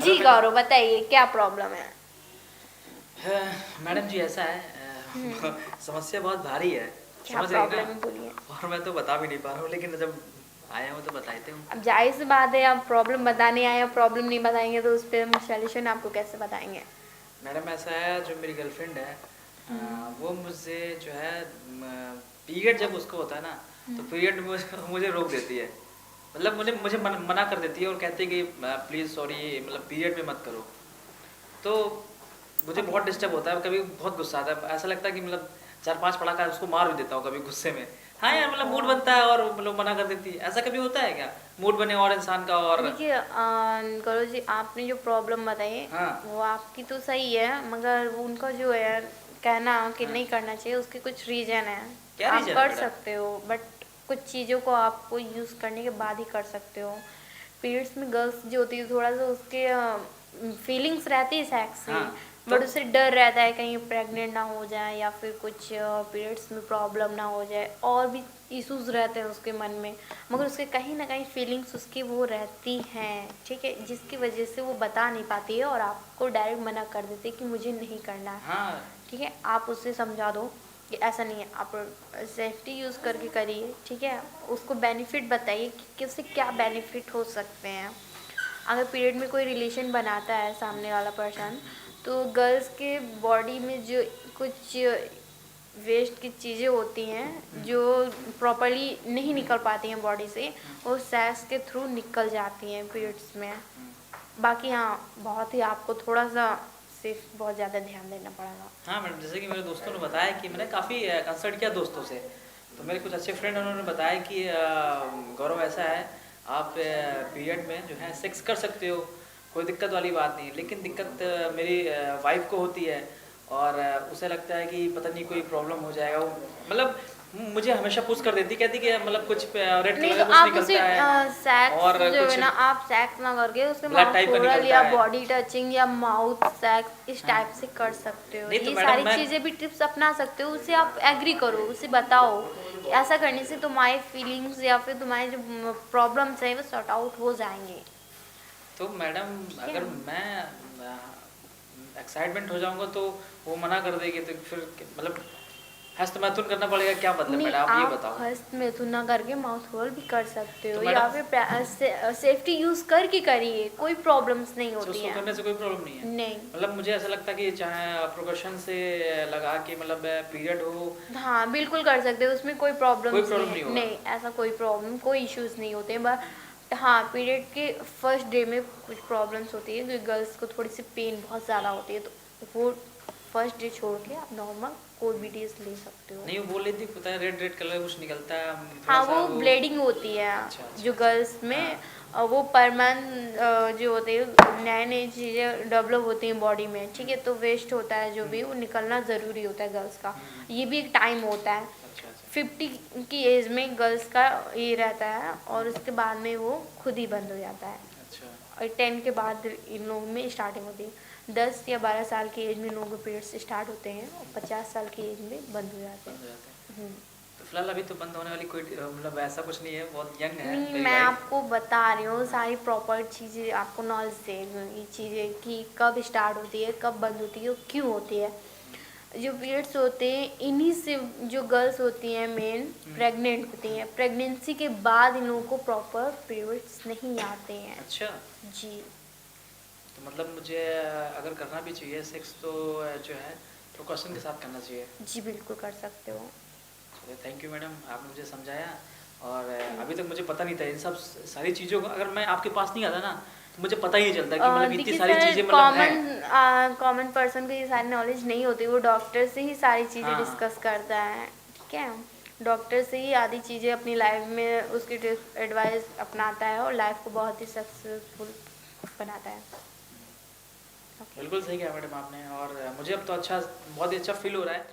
जी गौरव, बताइए क्या प्रॉब्लम है? मैडम जी ऐसा है समस्या बहुत भारी है। क्या समझ रही ना। प्रॉब्लम है, बोलिए। और मैं तो बता भी नहीं पा रहा हूँ, लेकिन जब आया हूँ तो बताते हूँ। अब जाहिर सी बात है, आप प्रॉब्लम बताने आए, प्रॉब्लम नहीं बताएंगे तो उस पर हम सोल्यूशन आपको कैसे बताएंगे? मैडम ऐसा है, जो मेरी गर्लफ्रेंड है वो मुझसे जो है पीरियड जब उसको होता है ना, तो पीरियड मुझे रोक देती है। मतलब मुझे मना कर देती है और कहती है कि प्लीज़ सॉरी, मतलब पीरियड में मत करो। तो मुझे ओके। बहुत डिस्टर्ब होता है, कभी बहुत गुस्सा आता है, ऐसा लगता है कि मतलब 4-5 पटाखा उसको मार भी देता हूँ कभी गुस्से में। हाँ यार, मतलब मूड बनता है और मतलब मना कर देती है। ऐसा कभी होता है क्या? मूड बने और इंसान का और देखिए गौरव जी, आपने जो प्रॉब्लम बताई हाँ, वो आपकी तो सही है, मगर वो उनका जो है कहना कि हाँ। नहीं करना चाहिए, उसके कुछ रीज़न है। क्या आप रीज़न है कर मैडम? सकते हो, बट कुछ चीज़ों को आपको यूज़ करने के बाद ही कर सकते हो। पीरियड्स में गर्ल्स जो होती है, थोड़ा सा उसके फीलिंग्स रहती है सेक्स से, हाँ, तो बट उससे डर रहता है कहीं प्रेग्नेंट ना हो जाए या फिर कुछ पीरियड्स में प्रॉब्लम ना हो जाए, और भी इश्यूज रहते हैं उसके मन में। मगर उसके कहीं ना कहीं फीलिंग्स उसकी वो रहती हैं, ठीक है, जिसकी वजह से वो बता नहीं पाती है और आपको डायरेक्ट मना कर देती है कि मुझे नहीं करना है। हाँ, ठीक है, आप उससे समझा दो कि ऐसा नहीं है, आप सेफ्टी यूज़ करके करिए, ठीक है। उसको बेनिफिट बताइए कि उससे क्या बेनिफिट हो सकते हैं। अगर पीरियड में कोई रिलेशन बनाता है सामने वाला पर्सन, तो गर्ल्स के बॉडी में जो कुछ वेस्ट की चीज़ें होती हैं जो प्रॉपरली नहीं निकल पाती हैं बॉडी से, वो सेक्स के थ्रू निकल जाती हैं पीरियड्स में। बाकी हाँ, बहुत ही आपको थोड़ा सा सिर्फ बहुत ज़्यादा ध्यान देना पड़ेगा। हाँ मैडम, जैसे कि मेरे दोस्तों ने बताया कि मैंने काफ़ी कंसल्ट किया दोस्तों से, तो मेरे कुछ अच्छे फ्रेंड उन्होंने बताया कि गौरव ऐसा है, आप पीरियड में जो है सेक्स कर सकते हो, कोई दिक्कत वाली बात नहीं है। लेकिन दिक्कत मेरी वाइफ को होती है, और उसे लगता है कि पता नहीं कोई प्रॉब्लम हो जाएगा। वो मतलब मुझे हमेशा पुश कर देती, कहती कि मतलब कुछ रेड नहीं कलर तो का कुछ आप उसे निकलता है सेक्स और जो है कुछ ना, आप सेक्स ना करके उसे ब्लैक माउथ टाइप का ओरल निकलता या है। बॉडी टचिंग या माउथ सेक्स इस हाँ, टाइप से कर सकते हो। नहीं तो ये मैडम सारी मैं चीज़ें भी टिप्स अपना सकते हो, उसे आप एग्री करो, उसे बताओ कि ऐसा करने से तुम्हारी फीलिंग्स या फिर तुम्हारे जो प्रॉब्लम्स हैं वो सॉर्ट आउट हो जाएंगे। तो मैडम ठीक है। अगर मैं एक्साइटमेंट हो जाऊंगा तो वो मना कर देगी, तो फिर मतलब हस्तमैथुन करना पड़ेगा, क्या मतलब नहीं, मैडम आप ये आप बताओ। हस्त मैथुन ना करके माउथ रोल भी कर सकते तो हो, या मैडम फिर सेफ्टी यूज़ करके करिए, कोई प्रॉब्लम्स नहीं तो होती उसको हैं। करने से कोई प्रॉब्लम नहीं है? नहीं। मतलब मुझे ऐसा लगता है कि चाहे प्रोकशन से लगा के मतलब पीरियड हो, हाँ, बिल्कुल कर सकते हो, उसमें कोई कोई प्रॉब्लम्स नहीं प्रॉब्लम है। नहीं होगा। नहीं, ऐसा कोई प्रॉब्लम, कोई इश्यूज़ नहीं होते हैं, बट हाँ, पीरियड के फर्स्ट डे में कुछ प्रॉब्लम्स होती है, क्योंकि गर्ल्स को थोड़ी सी पेन बहुत ज़्यादा होती है, तो वो फर्स्ट डे छोड़ के आप नॉर्मल कोई भी डेज ले सकते हो। नहीं, वो बोल रही थी पता है रेड रेड कलर कुछ निकलता है, थोड़ा हाँ, सा वो वो। ब्लीडिंग होती है अच्छा अच्छा जो अच्छा। गर्ल्स हाँ। में, वो पर मंथ जो होते हैं नए नई चीज़ें डेवलप होती हैं बॉडी में, ठीक है, तो वेस्ट होता है जो भी, वो निकलना ज़रूरी होता है गर्ल्स का। हम्म। ये भी एक टाइम होता है, अच्छा अच्छा। 50 की एज में गर्ल्स का ये रहता है, और उसके बाद में वो खुद ही बंद हो जाता है। अच्छा। और 10 के बाद इन लोगों में स्टार्टिंग होती है। 10 या 12 साल की एज में लोगों के पीरियड्स स्टार्ट होते हैं और 50 साल की एज में बंद हो जाते बंद हो जाते हैं। हैं। तो फिलहाल अभी तो बंद होने वाली कोई मतलब ऐसा कुछ नहीं है, बहुत यंग है नहीं, मेरी मैं वाइफ। आपको बता रही हूँ सारी प्रॉपर चीज़ें, आपको नॉलेज दे रही हूँ, ये चीज़ें कि कब स्टार्ट होती है, कब बंद होती है और क्यों होती है। जो पीरियड्स होते हैं इन्हीं से, जो गर्ल्स होती हैं मेन प्रेग्नेंट होती हैं, प्रेगनेंसी के बाद इन लोगों को प्रॉपर पीरियड्स नहीं आते हैं। अच्छा, जी। तो मतलब मुझे अगर करना भी चाहिए सेक्स तो जो है प्रिकॉशन के साथ करना चाहिए। जी बिल्कुल कर सकते हो। चलिए, थैंक यू मैडम, आपने मुझे समझाया। और अभी तक मुझे पता नहीं था इन सब सारी चीज़ों को, अगर मैं आपके पास नहीं आता ना तो मुझे पता ही नहीं चलता कि मतलब इतनी देखिए सारी सर, चीज़ें मतलब हैं। कॉमन पर्सन को ये सारी नॉलेज नहीं होती, वो डॉक्टर से ही सारी चीज़ें हाँ हाँ। डिस्कस करता है, ठीक है। डॉक्टर से ही आधी चीज़ें अपनी लाइफ में उसकी एडवाइस अपनाता है और लाइफ को बहुत ही सक्सेसफुल बनाता है। ओके। बिल्कुल सही कहा मैडम आपने, और मुझे अब तो अच्छा, बहुत ही अच्छा फील हो रहा है।